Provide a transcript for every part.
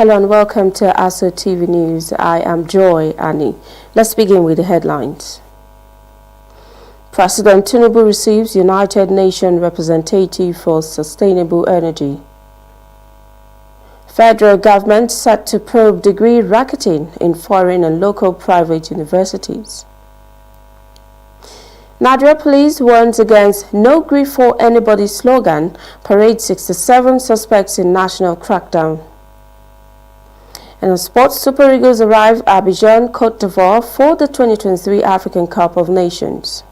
Hello and welcome to Aso TV News. I am Joy Annie. Let's begin with the headlines. President Tinubu receives United Nations representative for sustainable energy. Federal government set to probe degree racketing in foreign and local private universities. Nigeria Police warns against "No Grief for Anybody" slogan, parades 67 suspects in national crackdown. And in sports, Super Eagles arrive at Abidjan, Cote d'Ivoire for the 2023 African Cup of Nations.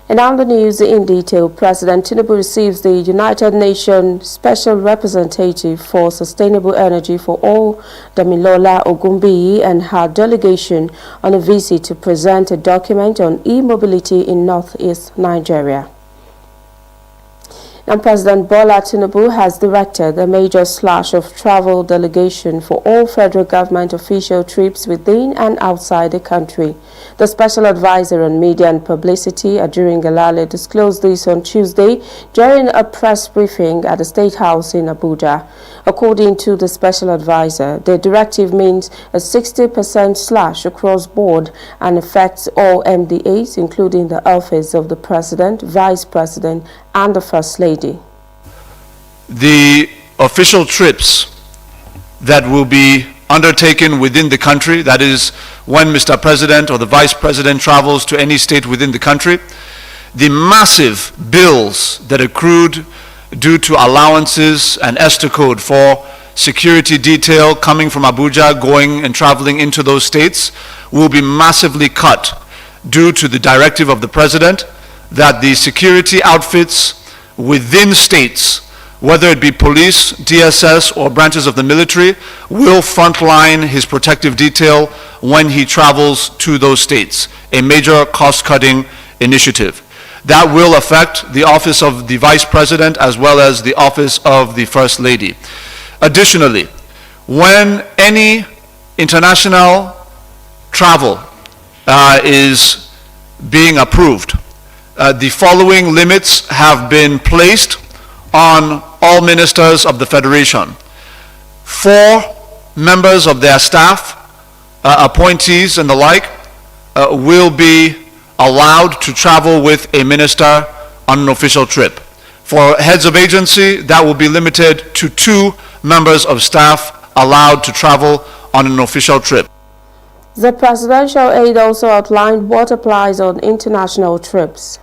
And on the news in detail, President Tinubu receives the United Nations Special Representative for Sustainable Energy for All, Damilola Ogunbiyi, and her delegation on a visit to present a document on e-mobility in northeast Nigeria. And President Bola Tinubu has directed a major slash of travel delegation for all federal government official trips within and outside the country. The special advisor on media and publicity, Ajurin Galale, disclosed this on Tuesday during a press briefing at the State House in Abuja. According to the special advisor, the directive means a 60% slash across board and affects all MDAs, including the office of the President, Vice President, and the First Lady. The official trips that will be undertaken within the country, that is when Mr. President or the Vice President travels to any state within the country, the massive bills that accrued due to allowances and ESTA code for security detail coming from Abuja going and traveling into those states will be massively cut due to the directive of the President that the security outfits within states, whether it be police, DSS, or branches of the military, will frontline his protective detail when he travels to those states, a major cost-cutting initiative. That will affect the office of the Vice President as well as the office of the First Lady. Additionally, when any international travel is being approved, the following limits have been placed on all ministers of the Federation. 4 members of their staff, appointees and the like, will be allowed to travel with a minister on an official trip. For heads of agency, that will be limited to 2 members of staff allowed to travel on an official trip. The presidential aide also outlined what applies on international trips.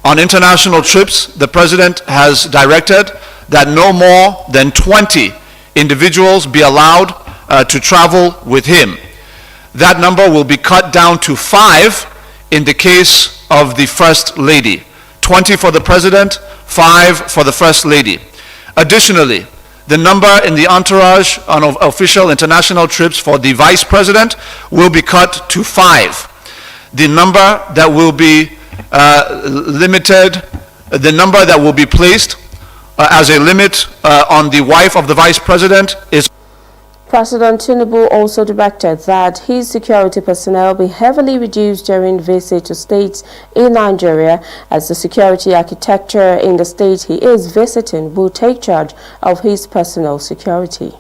On international trips, the President has directed that no more than 20 individuals be allowed to travel with him. That number will be cut down to 5 in the case of the First Lady. 20 for the President, 5 for the First Lady. Additionally, the number in the entourage on official international trips for the Vice President will be cut to 5. The number that will be limited, the number that will be placed as a limit on the wife of the Vice President is. President Tinubu also directed that his security personnel be heavily reduced during visit to states in Nigeria, as the security architecture in the state he is visiting will take charge of his personal security.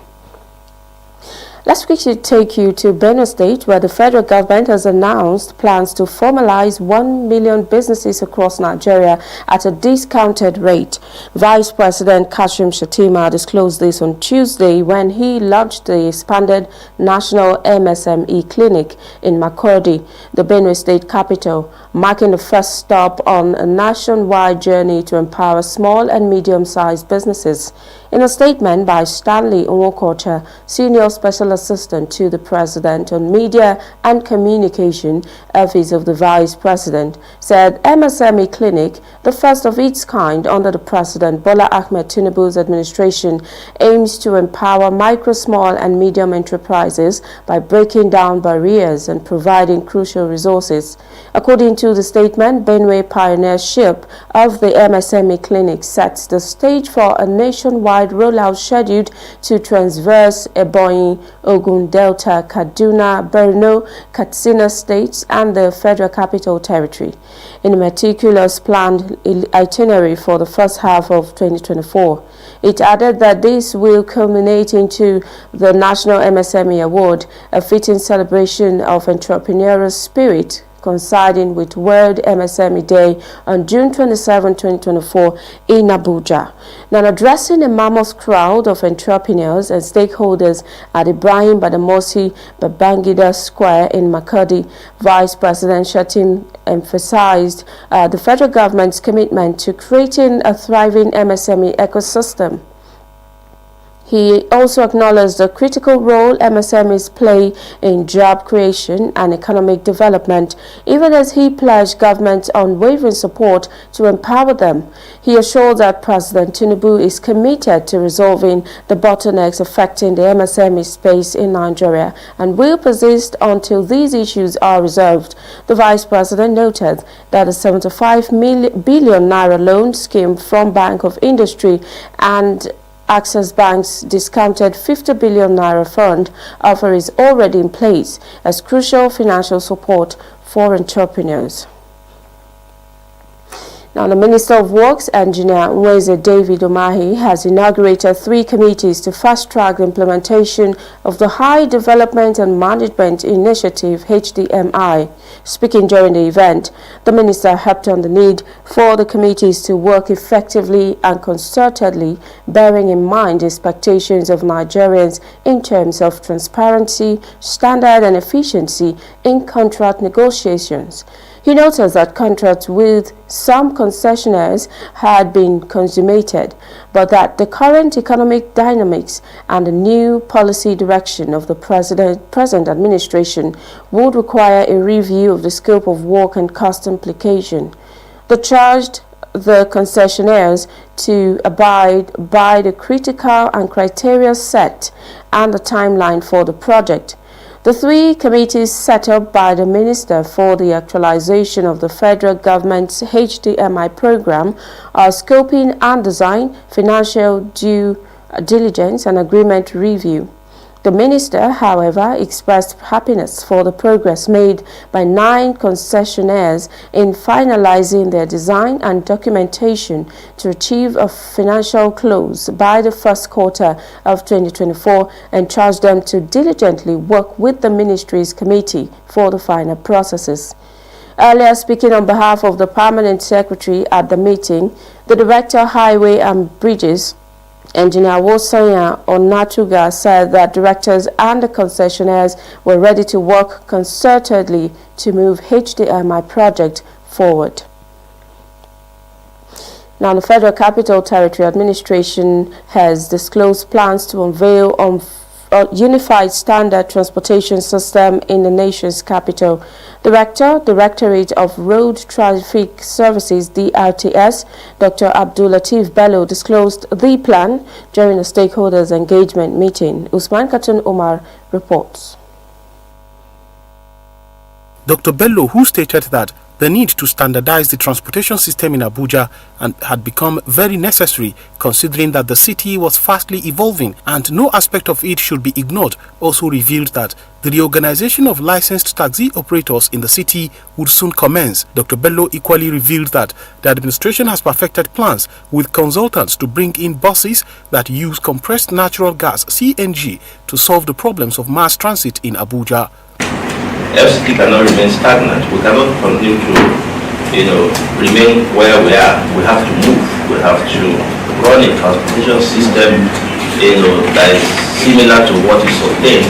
Let's quickly take you to Benue State, where the federal government has announced plans to formalize 1 million businesses across Nigeria at a discounted rate. Vice President Kashim Shettima disclosed this on Tuesday when he launched the expanded National MSME Clinic in Makurdi, the Benue State capital, marking the first stop on a nationwide journey to empower small and medium-sized businesses. In a statement by Stanley Nwokocha, Senior Special Assistant to the President on Media and Communication, Office of the Vice President, said MSME Clinic, the first of its kind under the President Bola Ahmed Tinubu's administration, aims to empower micro, small and medium enterprises by breaking down barriers and providing crucial resources. According to the statement, Benue pioneership of the MSME Clinic sets the stage for a nationwide rollout scheduled to traverse Ebonyi, Ogun, Delta, Kaduna, Borno, Katsina states and the Federal Capital Territory. In a meticulous planned itinerary for the first half of 2024, It added that this will culminate into the National MSME Award, a fitting celebration of entrepreneurial spirit coinciding with World MSME Day on June 27, 2024 in Abuja. Now, addressing a mammoth crowd of entrepreneurs and stakeholders at Ibrahim Badamasi Babangida Square in Makurdi, Vice President Shatim emphasized the federal government's commitment to creating a thriving MSME ecosystem. He also acknowledged the critical role MSMEs play in job creation and economic development, even as he pledged government's unwavering support to empower them. He assured that President Tinubu is committed to resolving the bottlenecks affecting the MSME space in Nigeria and will persist until these issues are resolved. The Vice President noted that the 75 billion naira loan scheme from Bank of Industry and Access Bank's discounted 50 billion naira fund offer is already in place as crucial financial support for entrepreneurs. Now, the Minister of Works, Engineer Nweze David Umahi, has inaugurated 3 committees to fast-track the implementation of the High Development and Management Initiative, HDMI. Speaking during the event, the minister harped on the need for the committees to work effectively and concertedly, bearing in mind the expectations of Nigerians in terms of transparency, standard and efficiency in contract negotiations. He noticed that contracts with some concessionaires had been consummated, but that the current economic dynamics and the new policy direction of the present administration would require a review of the scope of work and cost implication. They charged the concessionaires to abide by the critical and criteria set and the timeline for the project. The 3 committees set up by the Minister for the actualization of the federal government's HDMI program are scoping and design, financial due diligence and agreement review. The minister, however, expressed happiness for the progress made by 9 concessionaires in finalizing their design and documentation to achieve a financial close by the first quarter of 2024 and charged them to diligently work with the ministry's committee for the final processes. Earlier, speaking on behalf of the Permanent Secretary at the meeting, the Director, Highway and Bridges, Engineer Wosanya Onatuga, said that directors and the concessionaires were ready to work concertedly to move HDMI project forward. Now, the Federal Capital Territory Administration has disclosed plans to unveil a unified standard transportation system in the nation's capital. Directorate of Road Traffic Services, DRTS, Dr. Abdul Latif Bello disclosed the plan during a stakeholders engagement meeting. Usman Katun Omar reports. Dr. Bello, who stated that the need to standardize the transportation system in Abuja had become very necessary, considering that the city was fastly evolving and no aspect of it should be ignored, also revealed that the reorganization of licensed taxi operators in the city would soon commence. Dr. Bello equally revealed that the administration has perfected plans with consultants to bring in buses that use compressed natural gas (CNG) to solve the problems of mass transit in Abuja. FCT cannot remain stagnant. We cannot continue to, remain where we are. We have to move. We have to run a transportation system, that is similar to what is obtained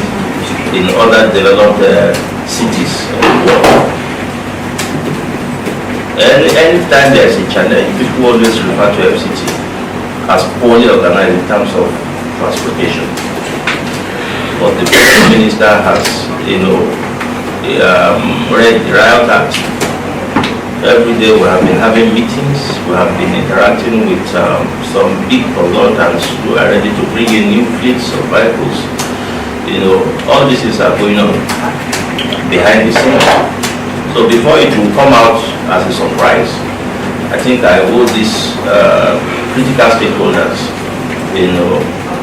in other developed cities of the world. Anytime there is a challenge, people always refer to FCT as poorly organized in terms of transportation. But the Prime Minister has, read the Riot Act. Every day we have been having meetings, we have been interacting with some big consultants who are ready to bring in new fleets of vehicles. All these things are going on behind the scenes. So before it will come out as a surprise, I think I owe these critical stakeholders,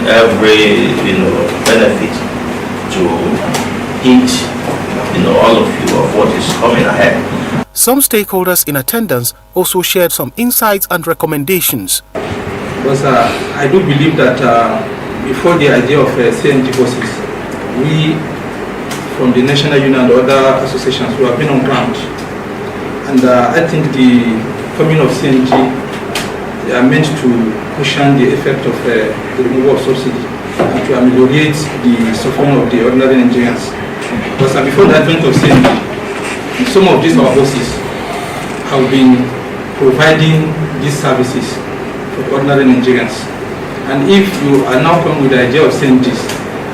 every benefit to hint all of you of what is coming ahead. Some stakeholders in attendance also shared some insights and recommendations. Because I do believe that before the idea of CNG buses, we from the National Union and other associations who have been on ground. And I think the coming of CNG are meant to cushion the effect of the removal of subsidy and to ameliorate the suffering of the ordinary Nigerians. Because before the advent of CNG, some of these our buses have been providing these services for ordinary Nigerians. And if you are now coming with the idea of CNGs,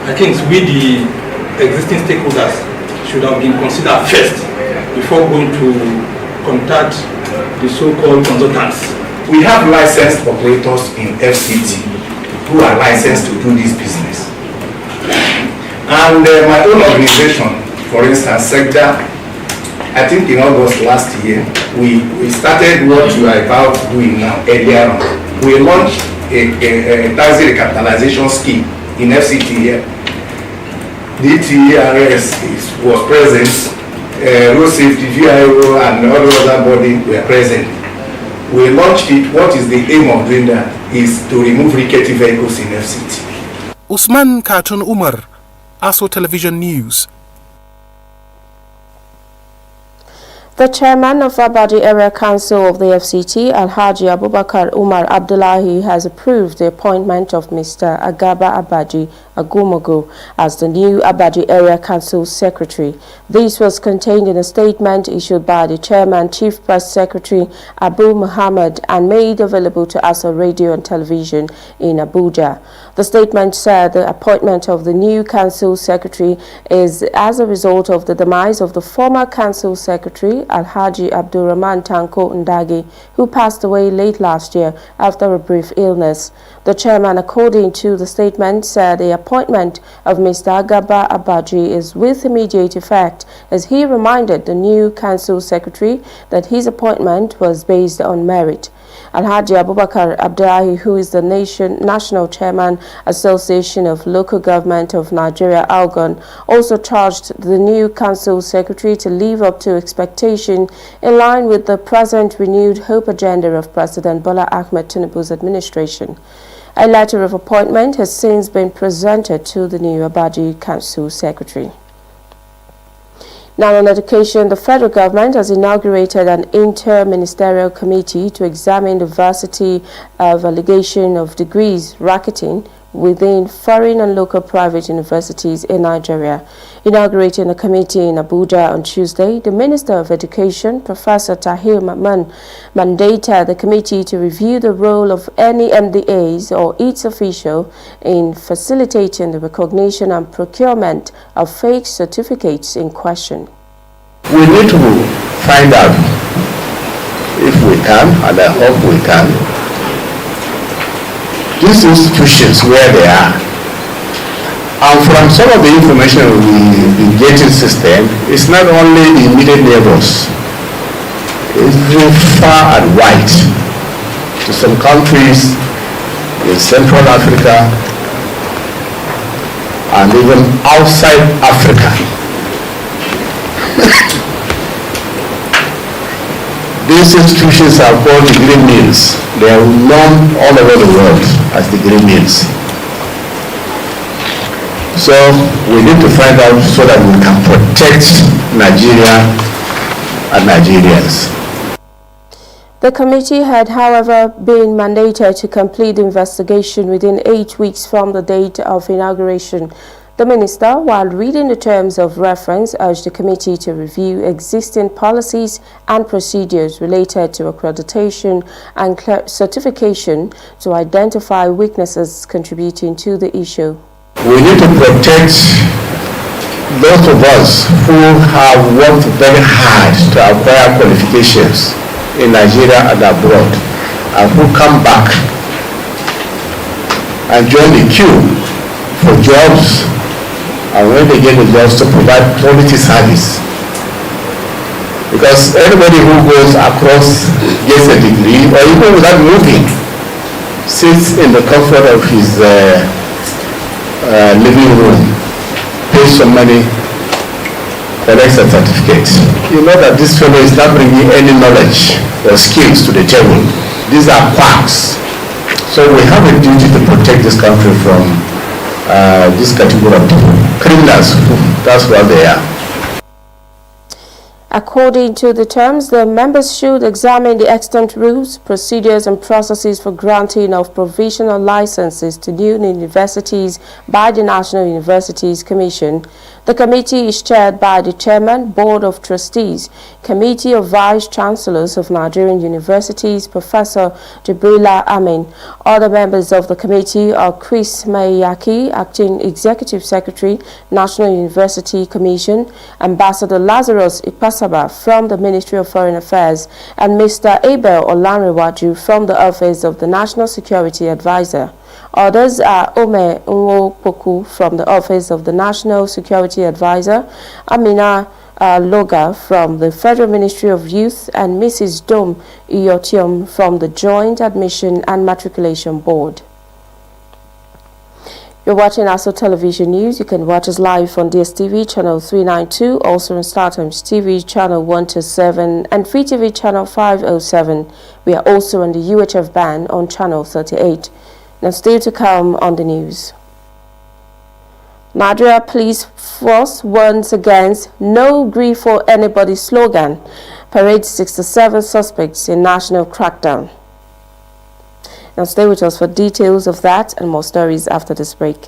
I think we, the existing stakeholders, should have been considered first before going to contact the so-called consultants. We have licensed operators in FCT who are licensed to do this business. And my own organization, for instance, SECDA, I think in August last year, we started what we are about doing now earlier on. We launched a taxi recapitalization scheme in FCT here. The TRS was present, road safety, VIO, and all other bodies were present. We launched it. What is the aim of doing that is to remove rickety vehicles in FCT. Usman Katun Umar, Aso Television News. The chairman of Abadi Area Council of the FCT, Alhaji Abubakar Umar Abdullahi, has approved the appointment of Mr. Agaba Abaji Agumogo as the new Abadi Area Council Secretary. This was contained in a statement issued by the Chairman Chief Press Secretary Abu Muhammad and made available to Aso Radio and Television in Abuja. The statement said the appointment of the new Council Secretary is as a result of the demise of the former Council Secretary Alhaji Abdurrahman Tanko Ndagi, who passed away late last year after a brief illness. The chairman, according to the statement, said the appointment of Mr. Agaba Abaji is with immediate effect, as he reminded the new council secretary that his appointment was based on merit. Alhaji Abubakar Abdullahi, who is the National Chairman Association of Local Government of Nigeria, ALGON, also charged the new council secretary to live up to expectation in line with the present renewed hope agenda of President Bola Ahmed Tinubu's administration. A letter of appointment has since been presented to the new Abadi Council Secretary. Now on education, the federal government has inaugurated an inter-ministerial committee to examine the diversity of allegation of degrees racketing within foreign and local private universities in Nigeria. Inaugurating the committee in Abuja on Tuesday, the Minister of Education, Professor Tahir Mamman, mandated the committee to review the role of any MDAs or its official in facilitating the recognition and procurement of fake certificates in question. We need to find out, if we can, and I hope we can, these institutions where they are. And from some of the information we've been getting system, it's not only the immediate neighbors, it's very far and wide to some countries in Central Africa and even outside Africa. These institutions are called the green mills. They are known all over the world as the green mills. So we need to find out so that we can protect Nigeria and Nigerians. The committee had, however, been mandated to complete the investigation within 8 weeks from the date of inauguration. The minister, while reading the terms of reference, urged the committee to review existing policies and procedures related to accreditation and certification to identify weaknesses contributing to the issue. We need to protect those of us who have worked very hard to acquire qualifications in Nigeria and abroad, and who come back and join the queue for jobs, and when they get the jobs, to provide quality service. Because anybody who goes across, gets a degree, or even without moving, sits in the comfort of his living room, pays some money, collects a certificate. You know that this fellow is not bringing any knowledge or skills to the table. These are quacks. So we have a duty to protect this country from this category of criminals. That's what they are. According to the terms, the members should examine the extant rules, procedures and processes for granting of provisional licenses to new universities by the National Universities Commission. The committee is chaired by the Chairman, Board of Trustees, Committee of Vice Chancellors of Nigerian Universities, Professor Jibrila Amin. Other members of the committee are Chris Mayaki, Acting Executive Secretary, National University Commission, Ambassador Lazarus Ipasaba from the Ministry of Foreign Affairs, and Mr. Abel Olanrewaju from the Office of the National Security Advisor. Others are Ome Nwopoku from the Office of the National Security Advisor, Amina Loga from the Federal Ministry of Youth, and Mrs. Dom Iyotiom from the Joint Admission and Matriculation Board. You're watching Aso Television News. You can watch us live on DSTV channel 392, also on StarTimes TV channel 127 and Free TV channel 507. We are also on the UHF band on channel 38. Now still to come on the news. Nigeria Police Force warns against no grief for anybody slogan. Parades 67 suspects in national crackdown. Now stay with us for details of that and more stories after this break.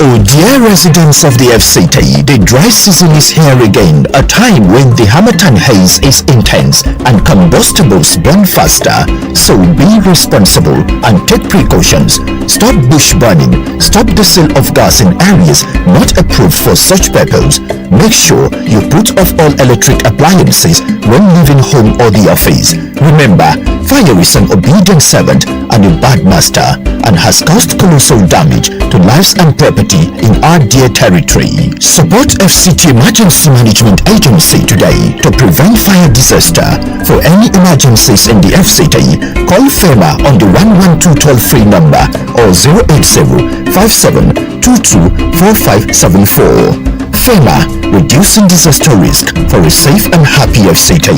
Oh dear residents of the FCT, the dry season is here again, a time when the Harmattan haze is intense and combustibles burn faster. So be responsible and take precautions. Stop bush burning. Stop the sale of gas in areas not approved for such purpose. Make sure you put off all electric appliances when leaving home or the office. Remember, fire is an obedient servant and a bad master and has caused colossal damage to lives and property in our dear territory. Support FCT Emergency Management Agency today to prevent fire disaster. For any emergencies in the FCT, call FEMA on the 112 toll-free number or 080-5722-4574. FEMA, reducing disaster risk for a safe and happy FCT.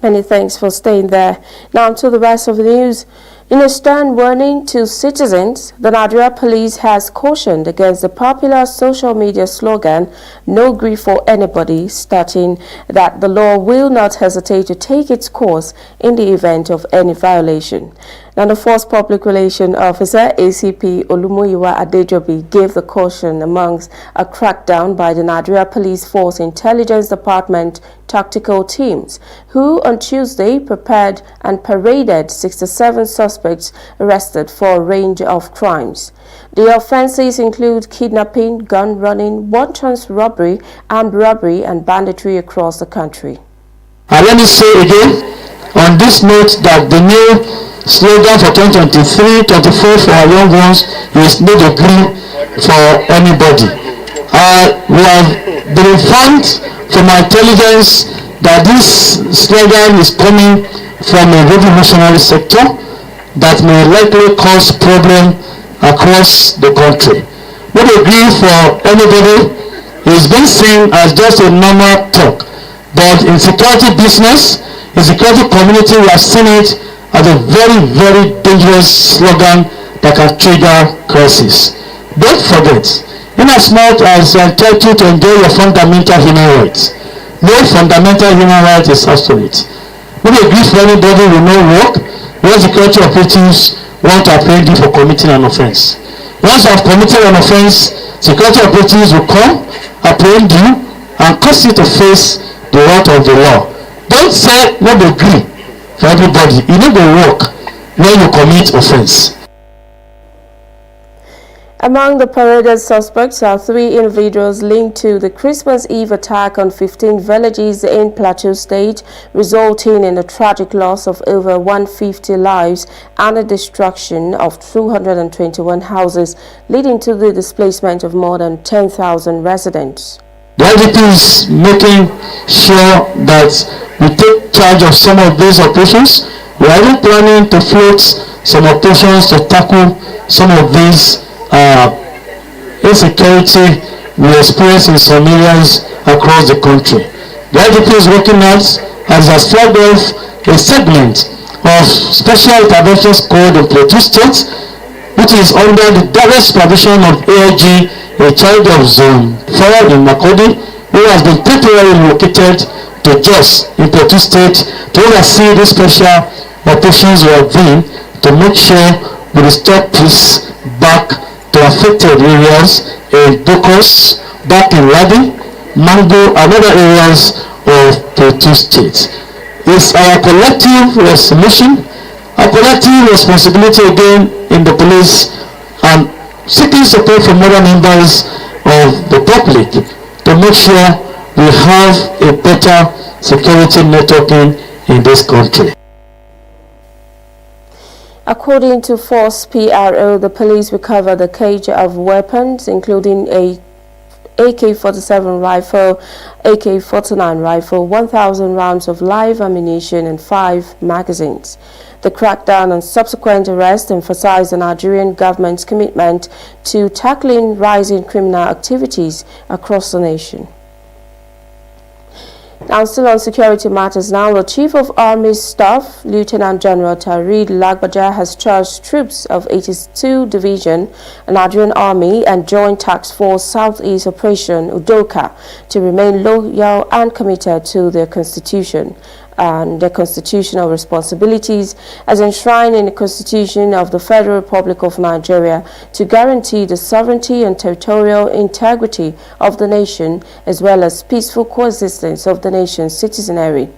Many thanks for staying there. Now to the rest of the news. In a stern warning to citizens, the Nigeria Police has cautioned against the popular social media slogan, "No grief for anybody," stating that the law will not hesitate to take its course in the event of any violation. Now, the Force Public Relations Officer, ACP Olumuyiwa Adejobi, gave the caution amongst a crackdown by the Nigeria Police Force Intelligence Department tactical teams, who on Tuesday prepared and paraded 67 suspects arrested for a range of crimes. The offenses include kidnapping, gun running, wanton robbery, armed robbery, and banditry across the country. And let me say again on this note that the new slogan for 2023-24 for our young ones is "No degree for anybody." We have been informed from our intelligence that this slogan is coming from a revolutionary sector that may likely cause problem across the country. No degree for anybody is being seen as just a normal talk, but in security business, in security community, we have seen it as a very, very dangerous slogan that can trigger crisis. Don't forget, in as much as you are entitled to enjoy your fundamental human rights, no fundamental human right is absolute. No degree for anybody will not work when security operatives want to apprehend you for committing an offense. Once you have committed an offense, security operatives will come, apprehend you, and cause you to face the wrath of the law. Don't say no degree for everybody. You need to work when you commit offense. Among the paraded suspects are 3 individuals linked to the Christmas Eve attack on 15 villages in Plateau State, resulting in the tragic loss of over 150 lives and the destruction of 221 houses, leading to the displacement of more than 10,000 residents. The IDP is making sure that we take charge of some of these operations. We are even planning to float some operations to tackle some of these insecurity we experience in some areas across the country. The IDP is working out as a flagged off a segment of Special Interventions Code in Plateau State, which is under the direct supervision of AIG, a child of Zone 4 in Makodi, who has been temporarily located to Jos in Plateau State to oversee the special operations we are doing to make sure we restore peace back to affected areas in Bokos, back in Ladi, Mango, and other areas of Plateau State. It's our collective resolution, our collective responsibility again in the police, and seeking support from other members of the public to make sure we have a better security networking in this country. According to Force PRO, the police recovered a cage of weapons, including a AK-47 rifle, AK-49 rifle, 1,000 rounds of live ammunition, and 5 magazines. The crackdown and subsequent arrest emphasized the Nigerian government's commitment to tackling rising criminal activities across the nation. Now, still on security matters now, the Chief of Army Staff, Lieutenant General Tarid Lagbaja, has charged troops of 82 Division, Nigerian Army, and Joint Task Force Southeast Operation Udoka to remain loyal and committed to their constitution and their constitutional responsibilities as enshrined in the Constitution of the Federal Republic of Nigeria to guarantee the sovereignty and territorial integrity of the nation as well as peaceful coexistence of the nation's citizenry.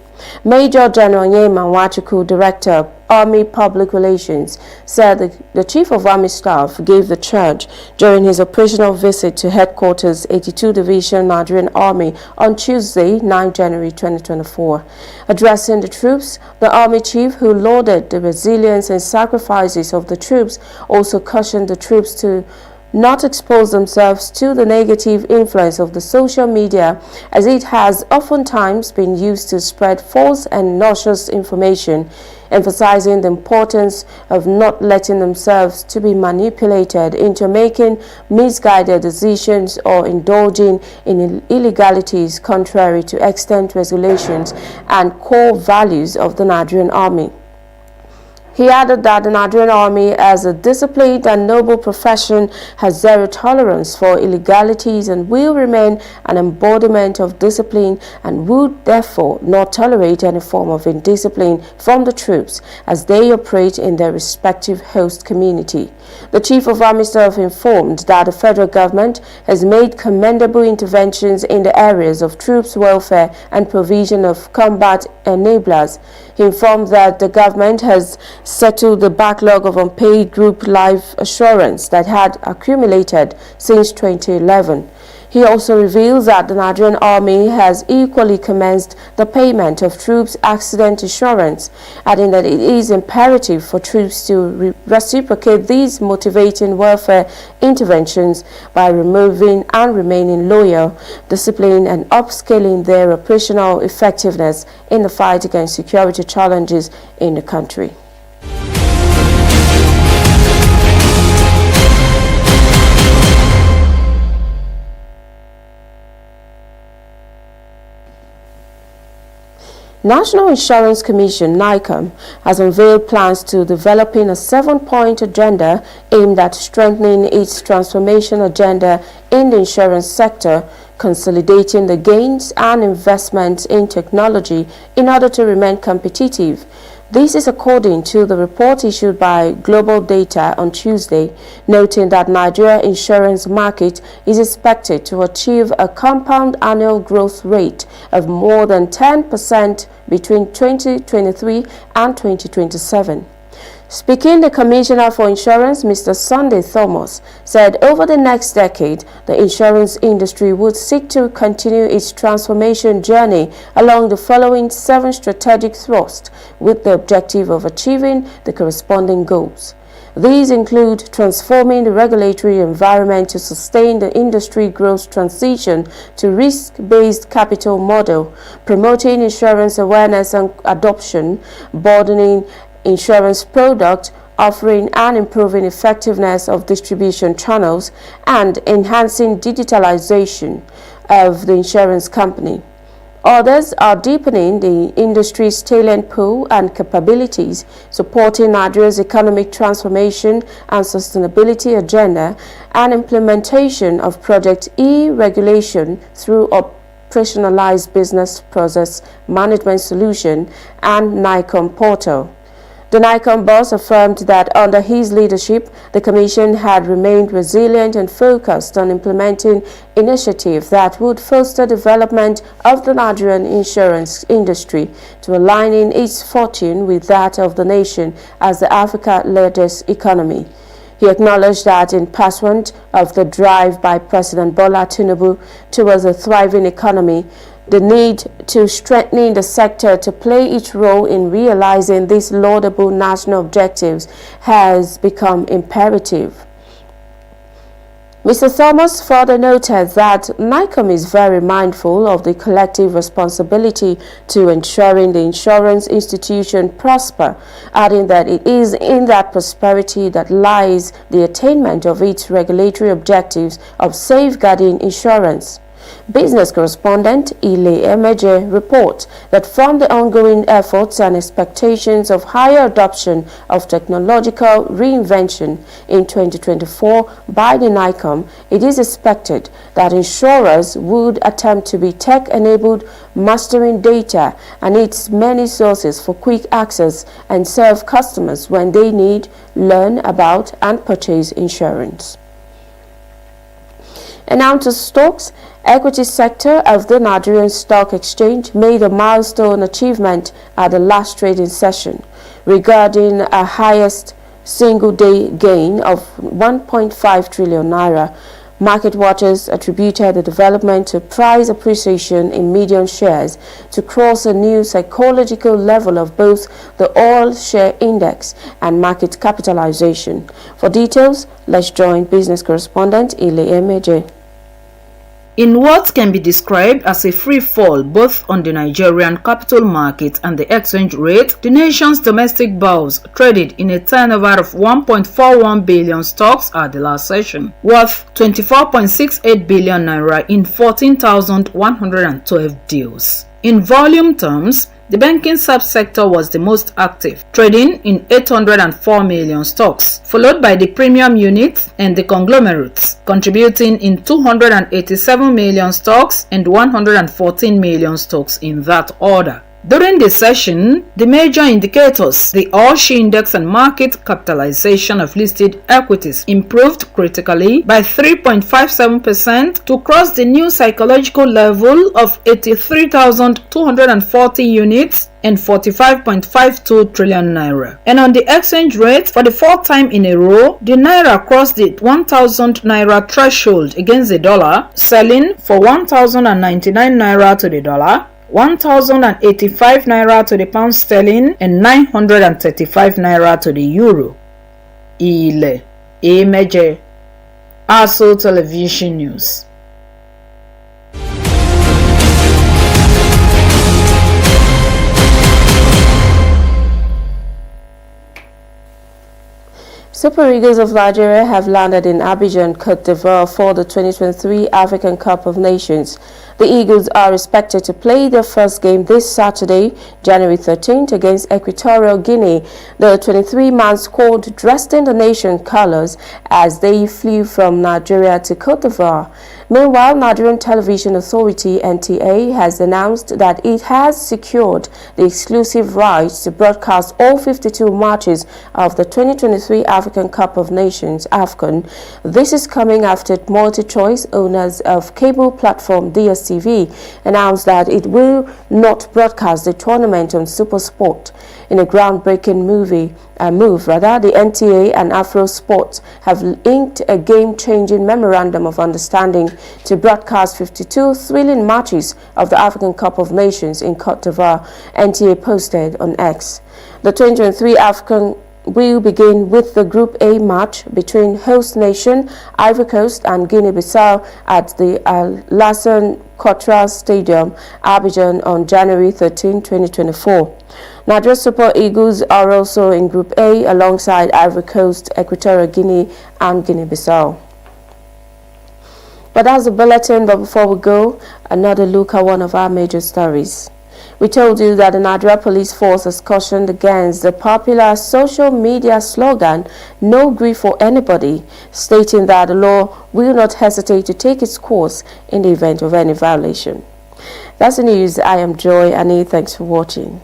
Major General Nyema Nwachukwu, Director, Army Public Relations, said the Chief of Army Staff gave the charge during his operational visit to Headquarters 82 Division Nigerian Army on Tuesday, 9 January 2024. Addressing the troops, the Army Chief, who lauded the resilience and sacrifices of the troops, also cautioned the troops to not expose themselves to the negative influence of the social media, as it has oftentimes been used to spread false and nauseous information, emphasizing the importance of not letting themselves to be manipulated into making misguided decisions or indulging in illegalities contrary to extant regulations and core values of the Nigerian Army. He added that the Nigerian Army, as a disciplined and noble profession, has zero tolerance for illegalities and will remain an embodiment of discipline and would therefore not tolerate any form of indiscipline from the troops as they operate in their respective host community. The Chief of Army Staff informed that the federal government has made commendable interventions in the areas of troops' welfare and provision of combat enablers. He informed that the government has settled the backlog of unpaid group life assurance that had accumulated since 2011. He also reveals that the Nigerian Army has equally commenced the payment of troops' accident insurance, adding that it is imperative for troops to reciprocate these motivating welfare interventions by removing and remaining loyal, disciplined, and upscaling their operational effectiveness in the fight against security challenges in the country. National Insurance Commission (NICOM) has unveiled plans to developing a 7-point agenda aimed at strengthening its transformation agenda in the insurance sector, consolidating the gains and investments in technology in order to remain competitive. This is according to the report issued by Global Data on Tuesday, noting that Nigeria's insurance market is expected to achieve a compound annual growth rate of more than 10% between 2023 and 2027. Speaking, the Commissioner for Insurance, Mr. Sunday Thomas, said over the next decade, the insurance industry would seek to continue its transformation journey along the following 7 strategic thrusts with the objective of achieving the corresponding goals. These include transforming the regulatory environment to sustain the industry growth transition to risk-based capital model, promoting insurance awareness and adoption, broadening insurance product offering and improving effectiveness of distribution channels, and enhancing digitalization of the insurance company. Others are deepening the industry's talent pool and capabilities, supporting Nigeria's economic transformation and sustainability agenda, and implementation of Project E-regulation through operationalized business process management solution and NICOM portal. The NICOM boss affirmed that under his leadership, the Commission had remained resilient and focused on implementing initiatives that would foster development of the Nigerian insurance industry to aligning its fortune with that of the nation as the Africa's largest economy. He acknowledged that in pursuit of the drive by President Bola Tinubu towards a thriving economy, the need to strengthen the sector to play its role in realizing these laudable national objectives has become imperative. Mr. Thomas further noted that NICOM is very mindful of the collective responsibility to ensuring the insurance institution prosper, adding that it is in that prosperity that lies the attainment of its regulatory objectives of safeguarding insurance. Business correspondent Ile Emeje reports that from the ongoing efforts and expectations of higher adoption of technological reinvention in 2024 by the NICOM, it is expected that insurers would attempt to be tech-enabled, mastering data and its many sources for quick access and serve customers when they need, learn about and purchase insurance. And now to stocks. Equity sector of the Nigerian Stock Exchange made a milestone achievement at the last trading session regarding a highest single-day gain of 1.5 trillion naira. Market watchers attributed the development to price appreciation in median shares to cross a new psychological level of both the all share index and market capitalization. For details, let's join business correspondent Ile Emeje. In what can be described as a free fall both on the Nigerian capital market and the exchange rate, the nation's domestic bourse traded in a turnover of 1.41 billion stocks at the last session, worth 24.68 billion naira in 14,112 deals. In volume terms, the banking subsector was the most active, trading in 804 million stocks, followed by the premium units and the conglomerates, contributing in 287 million stocks and 114 million stocks in that order. During the session, the major indicators, the all-share index and market capitalization of listed equities, improved critically by 3.57% to cross the new psychological level of 83,240 units and 45.52 trillion naira. And on the exchange rate, for the fourth time in a row, the naira crossed the 1,000 naira threshold against the dollar, selling for 1,099 naira to the dollar, 1,085 naira to the pound sterling, and 935 naira to the euro. Ile Emeje, Aso Television News. Super Eagles of Nigeria have landed in Abidjan, Côte d'Ivoire for the 2023 African Cup of Nations. The Eagles are expected to play their first game this Saturday, January 13th, against Equatorial Guinea. The 23-man squad dressed in the nation's colors as they flew from Nigeria to Côte d'Ivoire. Meanwhile, Nigerian Television Authority (NTA) has announced that it has secured the exclusive rights to broadcast all 52 matches of the 2023 African Cup of Nations (AFCON). This is coming after multi-choice owners of cable platform DSTV announced that it will not broadcast the tournament on SuperSport. In a groundbreaking move, the NTA and Afro Sports have inked a game-changing memorandum of understanding to broadcast 52 thrilling matches of the African Cup of Nations in Côte d'Ivoire, NTA posted on X. The 2023 AFCON will begin with the Group A match between host nation Ivory Coast and Guinea-Bissau at the Alassane Cotral Stadium, Abidjan on January 13, 2024. Nigeria Super Eagles are also in Group A alongside Ivory Coast, Equatorial Guinea and Guinea-Bissau. But that's the bulletin. But before we go, another look at one of our major stories. We told you that the Nigeria Police Force has cautioned against the popular social media slogan, "No grief for anybody," stating that the law will not hesitate to take its course in the event of any violation. That's the news. I am Joy Ani. Thanks for watching.